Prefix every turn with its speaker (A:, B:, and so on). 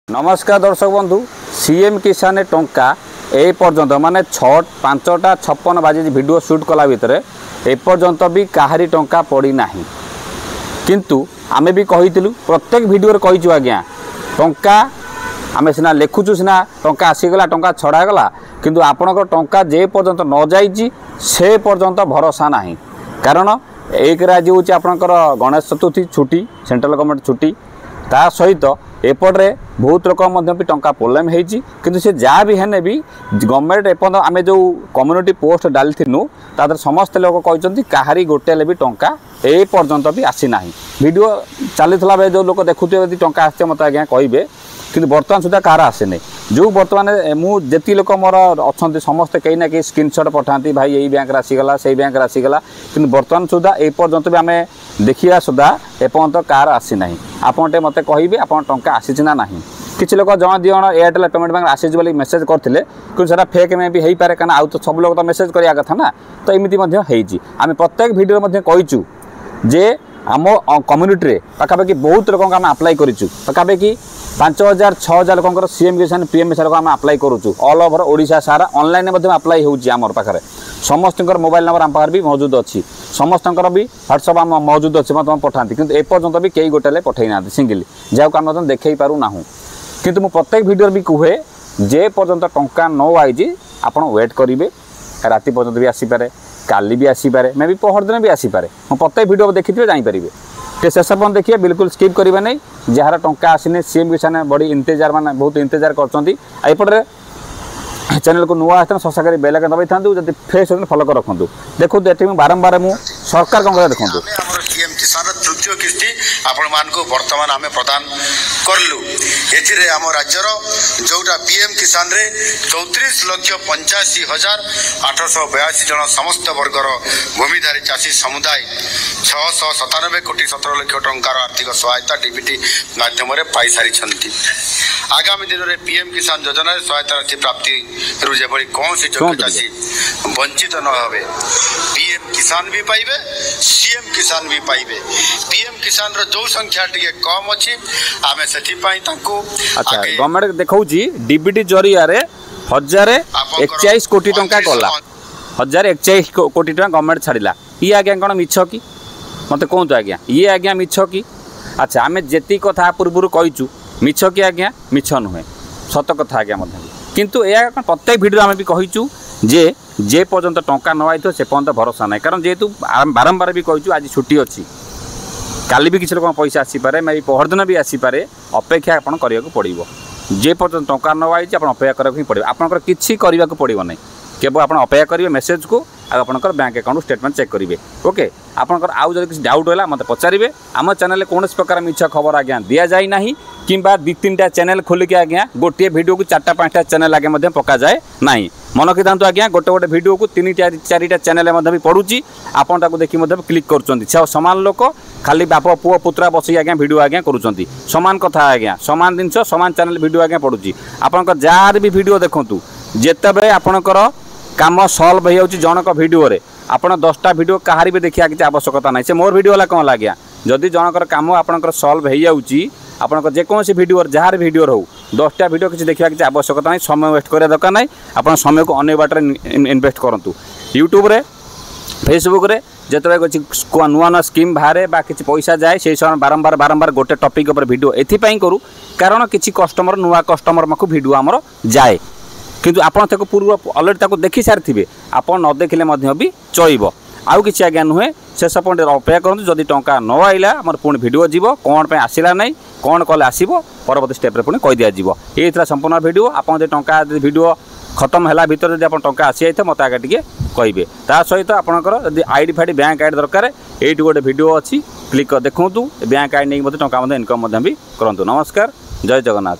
A: नमस्कार दर्शक बंधु सीएम किसान टंका ए पर्यंत माने 5टा 56 बाजे वीडियो शूट कला भितर ए पर्यंत भी काहारी टंका पड़ी नाही किंतु आमे भी कहितलु प्रत्येक वीडियो रे कहिचु आज्ञा टंका आमे सिना लेखुचु सिना टंका आसीगला टंका छड़ागला किंतु आपनकर टंका जे पर्यंत न जाईची से पर्यंत भरोसा नाही कारण एक राज्य होची आपनकर गणेश चतुर्थी छुट्टी सेंट्रल गवर्नमेंट छुट्टी ता सहित एपटे बहुत लोक भी टंका प्रोब्लेम होती किंतु से जहाँ भी है भी गवर्नमेंट एपर्त आम जो कम्युनिटी पोस्ट डालू तादर समस्त लोक कहते कहारी गोटे भी टंका ए पर्यंत भी आसीना वीडियो चलता बेले जो लोक देखुए यदि टंका आसे मत आज्ञा कहे कि बर्तमान सुधा कहार आसेनी जो बर्तमान मुझे लोक मोर अच्छा समस्ते कहीं ना कहीं स्क्रीनशॉट पठाती भाई यही बैंक आसीगला से बैंक आसीगला कि बर्तमान सुधा ए पर्यंत भी आम देखा सुधा एपर्यंत कहार आसीना आपटे मत कहे आप टंका आसी ना नहीं किसी लोग जन दिजन एयरटेल पेमेंट बैंक आसी बोली मेसेज करते कि फेक में भी हो पारे कहीं आउ तो सब लोग तो मेसेज करा कथा ना तो एमती आम प्रत्येक भिडियो कहीचु जे आम कम्युनिटी पाखापाखि बहुत लोक आम आप्लाय करूँ पाखापाखि 5000 6000 लोकर सीएम किसान पीएम किसान आम आप्लाय करूँ ऑल ओवर ओडिशा सारा ऑनलाइन में आप्लाय होमर पाखे समस्त मोबाइल नंबर आम पाखे भी मौजूद अच्छी समस्त भी व्हाट्सअप आम मौजूद अच्छे मतलब पठाती कि एपर्यंत भी कई गोटे पठे ना सिंगली जहाँ आम देखे पारूना किंतु मु प्रत्येक वीडियो भी कहे जे पर्यंत टंका न आई आप वेट करेंगे राति पर्यंत भी आसीपे काली भी आसीपे मे भी पहर दिन भी आसीपे मैं प्रत्येक वीडियो देखी जापरेंगे टे शेष पर्यटन देखिए बिल्कुल स्किप करेंगे नहीं जार टंका आसने सीएम किसान बड़ी इंतजार माने बहुत इंतजार करपटे चैनल को नुआ आते ससा कर बेल दबाई था जब फ्रेश होते फॉलो कर रखु देखो ये बारंबार मु सरकार कौन कर देखो
B: पीएम किसान तृतीय किस्ती आपण मान को वर्तमान आम प्रदान करलु ए आम राज्यर जोटा पीएम किसान रे 34,85,882 जन समस्त वर्गर भूमिधारी चाषी समुदाय 697 कोटी 17 लाख टंकार आर्थिक सहायता डीबीटी माध्यम पाई सारी आगामी दिन में पीएम किसान योजना सहायता राशि प्राप्ति रुझे कौन सी जोग्य चाषी वंचित न होवे पीएम किसान भी पाइबे सीएम किसान भी पाइबे पीएम किसान रो जो संख्या टिके कम अछि आमे सेठी पई तांको
A: अच्छा गवर्नमेंट देखौजी डीबीटी जरिया रे 1041 कोटी टंका गला 1041 कोटी टंका गवर्नमेंट छाड़िला ये आज्ञा कोन मिछ की मते कहतु आज्ञा ये आज्ञा मिछ की अच्छा आमे जेती कथा पूर्व कहिचु मिछ की आज्ञा मिछ नुहे सत कथा आज्ञा किंतु या प्रत्येक वीडियो आम भी कहीचु जे पर्यंत टंका न आई से पर्यंत भरोसा ना कारण जेहेतु बारंबार भी कहीचु आज छुट्टी अच्छी काली भी किसी लोक पैसा आसीपे मे पहरदिन भी आसीपे अपेक्षा आपन करिया पड़ो जे पर्यंत टंका न आई आप अपेक्षा करा पड़ो आपंकर किसी करने को पड़ो ना केवल आप अपेक्षा करेंगे मेसेज को आपंकर बैंक अकाउंट स्टेटमेंट चेक करेंगे ओके आपंकर आउ जब किसी डाउट है मत पचारे आम चैनल कौन प्रकार मिछ खबर आज्ञा दि जाए ना कि 2-3टा चैनल खोलिक आज्ञा गोटे वीडियो को 4-5टा चैनल आगे पका जाए ना मन रखी था आज्ञा गोटे गोटे वीडियो को 3-4टा चैनल भी पड़ुची आपन देखिए क्लिक कर सामान लोक खाली बाप पुओ पुत्रा बस आज्ञा वीडियो आज्ञा करुँच सामान कथा आज्ञा सामान जिनस सामान चैनल वीडियो आज्ञा पड़ुची आपंकर जार भी वीडियो देखूँ जितेबले आपणकर काम सल्व हो जनक वीडियो रे आपन 10टा वीडियो कहारी भी देखा किसी आवश्यकता ना से मोर वीडियो वाला कौन आज्ञा जदि जनकर काम आपंकर सल्व हो जाऊँगी आपंकर जेकोसी वीडियो जार वीडियो हो 10टा वीडियो किसी देखा किसी आवश्यकता नहीं समय वेस्ट करा दरकार ना आप समय को अन्य बाटर इन्वेस्ट करूँ यूट्यूब रे फेसबुक रे जिते नुआ नुआ स्कीम बाहर बा किसी पैसा जाए से समय बारंबार गोटे टॉपिक पर वीडियो एथिपाई करूँ कारण किसी कस्टमर नुआ कस्टमर माखु वीडियो आमर जाए किंतु आपन ताको पूर्व अलरेडी ताको देखि सारी आप न देखिले भी चलो आउ कि आज्ञा नुहे शेष पॉइंट अपेक्षा करूँ जदि टंका न आइला आम पुणी भिड जीव कौन पे आसला ना कौन कले आसो परवर्ती स्टेप्रे पुणी कही दि जाव ये संपूर्ण वीडियो आप टंका वीडियो खत्म है भर जब टंका आसी जाए मत आगे टे कहे ता सहित आपंकर जब आईडी फाइड बैंक आईडी दरकार ये गोटे वीडियो अच्छी क्लिक कर देखूँ बैंक आईडी नहीं टंका इनकम भी करूँ नमस्कार जय जगन्नाथ।